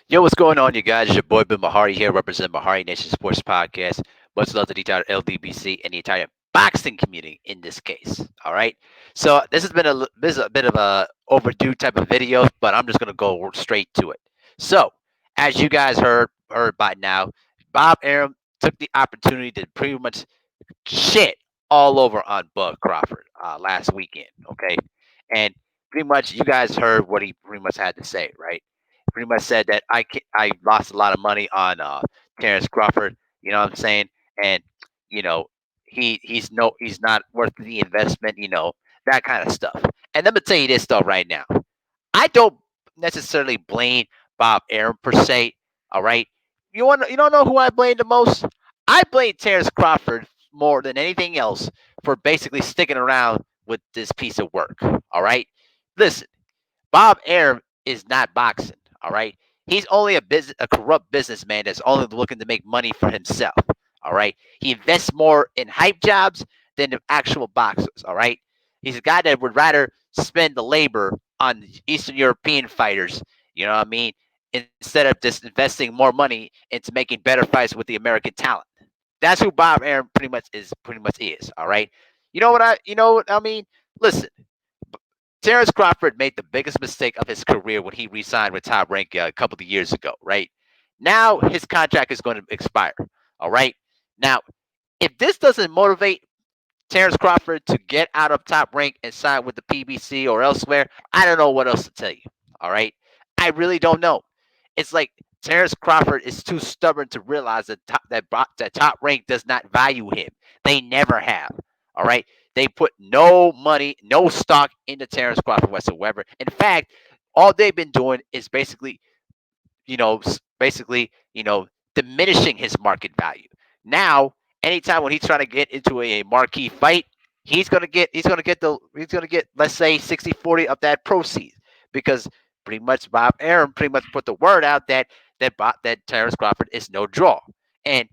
Yo, what's going on, you guys? It's your boy Ben Mahari here, representing Mahari Nation Sports Podcast. Much love to the entire LDBC and the entire boxing community in this case. All right. So this is a bit of a overdue type of video, but I'm just gonna go straight to it. So, as you guys heard by now, Bob Arum took the opportunity to pretty much shit all over on Bud Crawford last weekend. Okay, and pretty much you guys heard what he pretty much had to say, right? Pretty much said that I lost a lot of money on Terrence Crawford. You know what I'm saying? And you know he's not worth the investment. That kind of stuff. And let me tell you this though, right now, I don't necessarily blame Bob Arum per se. All right, you don't know who I blame the most? I blame Terrence Crawford more than anything else for basically sticking around with this piece of work. All right, listen, Bob Arum is not boxing. All right, he's only a corrupt businessman that's only looking to make money for himself. All right, he invests more in hype jobs than the actual boxers. All right, he's a guy that would rather spend the labor on Eastern European fighters. You know what I mean? Instead of just investing more money into making better fights with the American talent. That's who Bob Arum pretty much is. Pretty much is. All right. You know what I mean? Listen, Terrence Crawford made the biggest mistake of his career when he re-signed with Top Rank a couple of years ago, right? Now his contract is going to expire. All right. Now, if this doesn't motivate Terrence Crawford to get out of Top Rank and sign with the PBC or elsewhere, I don't know what else to tell you. All right. I really don't know. It's like Terrence Crawford is too stubborn to realize that Top Rank does not value him. They never have. All right. They put no money, no stock into Terrence Crawford whatsoever. In fact, all they've been doing is basically, diminishing his market value. Now, anytime when he's trying to get into a marquee fight, he's gonna get let's say 60-40 of that proceeds because pretty much Bob Arum pretty much put the word out that Terrence Crawford is no draw. And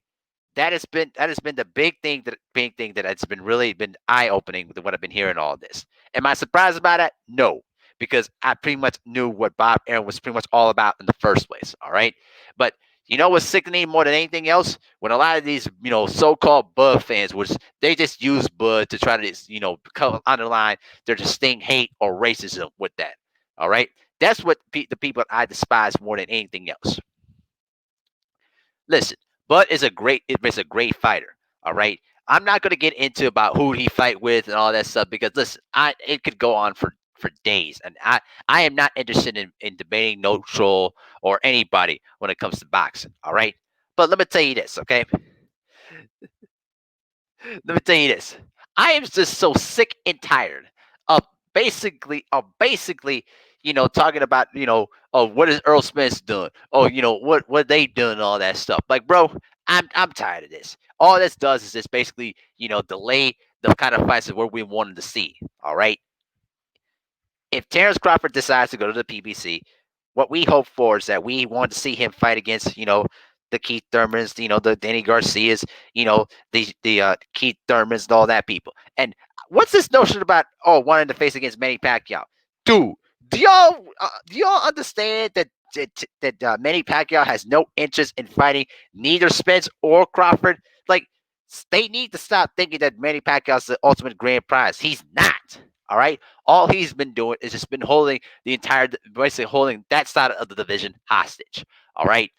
that has been the big thing that has been really been eye opening with what I've been hearing all this. Am I surprised about it? No, because I pretty much knew what Bob Aaron was pretty much all about in the first place. All right, but you know what's sickening more than anything else? When a lot of these so-called Bud fans, which they just use Bud to try to underline their distinct hate or racism with that. All right, that's what the people I despise more than anything else. Listen, Bud is a great fighter. All right. I'm not gonna get into about who he fight with and all that stuff because listen, it could go on for days, and I am not interested in debating no troll or anybody when it comes to boxing. All right. But let me tell you this, okay? Let me tell you this. I am just so sick and tired of basically, talking about, oh, what is Earl Spence doing? Oh, what they doing and all that stuff. Like, bro, I'm tired of this. All this does is just basically, delay the kind of fights that we wanted to see. All right. If Terrence Crawford decides to go to the PBC, what we hope for is that we want to see him fight against, the Keith Thurmans, the Danny Garcias, the Keith Thurmans and all that people. And what's this notion about wanting to face against Manny Pacquiao? Dude, do y'all understand that Manny Pacquiao has no interest in fighting neither Spence or Crawford? Like, they need to stop thinking that Manny Pacquiao's the ultimate grand prize. He's not. All right. All he's been doing is just been holding basically holding that side of the division hostage. All right.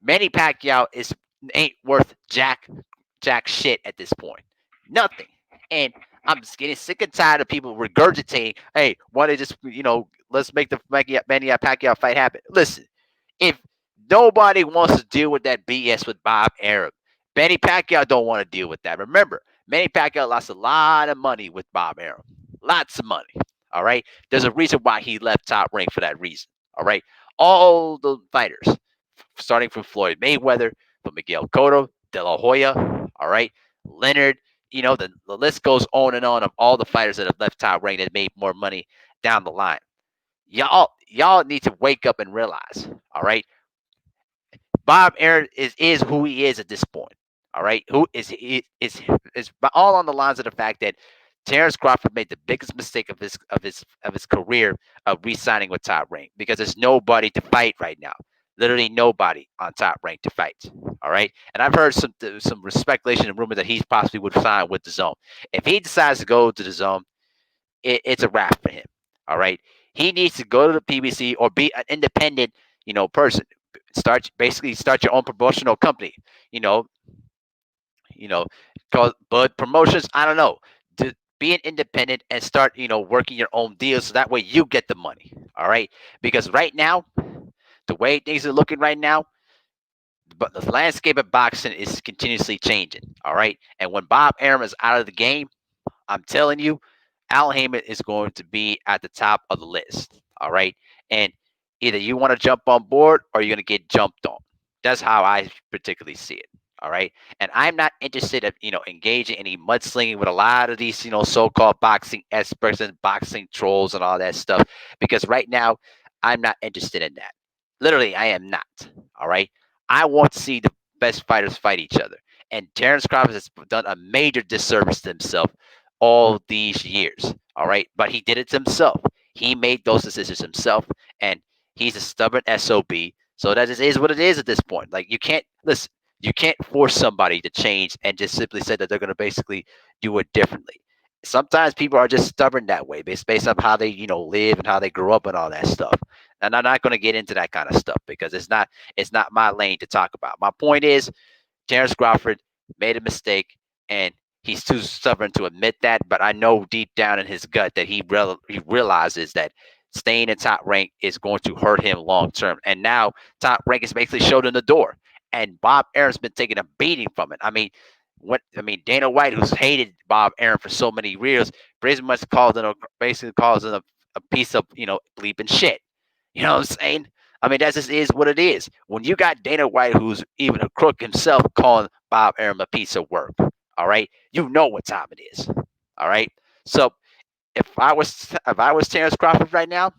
Manny Pacquiao is ain't worth jack shit at this point. Nothing. And I'm just getting sick and tired of people regurgitating, hey, why they just let's make the Manny Pacquiao fight happen. Listen, if nobody wants to deal with that BS with Bob Arum, Manny Pacquiao don't want to deal with that. Remember, Manny Pacquiao lost a lot of money with Bob Arum. Lots of money. All right. There's a reason why he left Top Rank for that reason. All right. All the fighters, starting from Floyd Mayweather, from Miguel Cotto, De La Hoya, all right, Leonard, the list goes on and on of all the fighters that have left Top Rank that made more money down the line. Y'all need to wake up and realize, all right, Bob Aaron is who he is at this point. All right, who is all on the lines of the fact that Terrence Crawford made the biggest mistake of his career of re-signing with Top Rank because there's nobody to fight right now. Literally nobody on Top Rank to fight. All right, and I've heard some speculation and rumor that he possibly would sign with the Zone. If he decides to go to the Zone, it's a wrap for him. All right, he needs to go to the PBC or be an independent, person. Start your own promotional company. You know, you know, called Bud Promotions. I don't know. To be an independent and start, working your own deals so that way you get the money. All right, because right now, the way things are looking right now, but the landscape of boxing is continuously changing. All right, and when Bob Arum is out of the game, I'm telling you, Al Heyman is going to be at the top of the list. All right. And either you want to jump on board or you're going to get jumped on. That's how I particularly see it. All right. And I'm not interested in, engaging in any mudslinging with a lot of these, so-called boxing experts and boxing trolls and all that stuff. Because right now, I'm not interested in that. Literally, I am not. All right. I want to see the best fighters fight each other. And Terrence Crawford has done a major disservice to himself all these years. All right. But he did it to himself. He made those decisions himself. And he's a stubborn SOB. So that is what it is at this point. Like, you can't listen, you can't force somebody to change and just simply say that they're going to basically do it differently. Sometimes people are just stubborn that way based on how they, live and how they grew up and all that stuff. And I'm not going to get into that kind of stuff because it's not my lane to talk about. My point is, Terrence Crawford made a mistake, and he's too stubborn to admit that. But I know deep down in his gut that he realizes that staying in Top Rank is going to hurt him long term. And now Top Rank is basically showed him the door, and Bob Aaron's been taking a beating from it. Dana White, who's hated Bob Aaron for so many years, basically calls him a piece of bleeping shit. You know what I'm saying? That just is what it is. When you got Dana White, who's even a crook himself, calling Bob Arum a piece of work, all right, you know what time it is. All right. So if I was Terrence Crawford right now,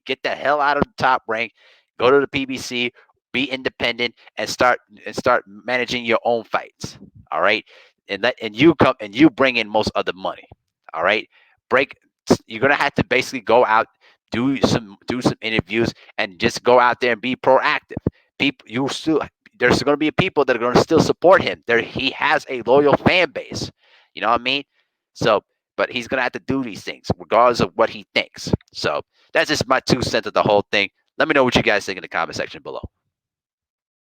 get the hell out of the Top Rank, go to the PBC, be independent, and start managing your own fights. All right, and you bring in most of the money. All right, break. You're gonna have to basically go out, do some interviews, and just go out there and be proactive. People, you still there's going to be people that are going to still support him. He has a loyal fan base. You know what I mean? So, but he's going to have to do these things regardless of what he thinks. So that's just my 2 cents of the whole thing. Let me know what you guys think in the comment section below.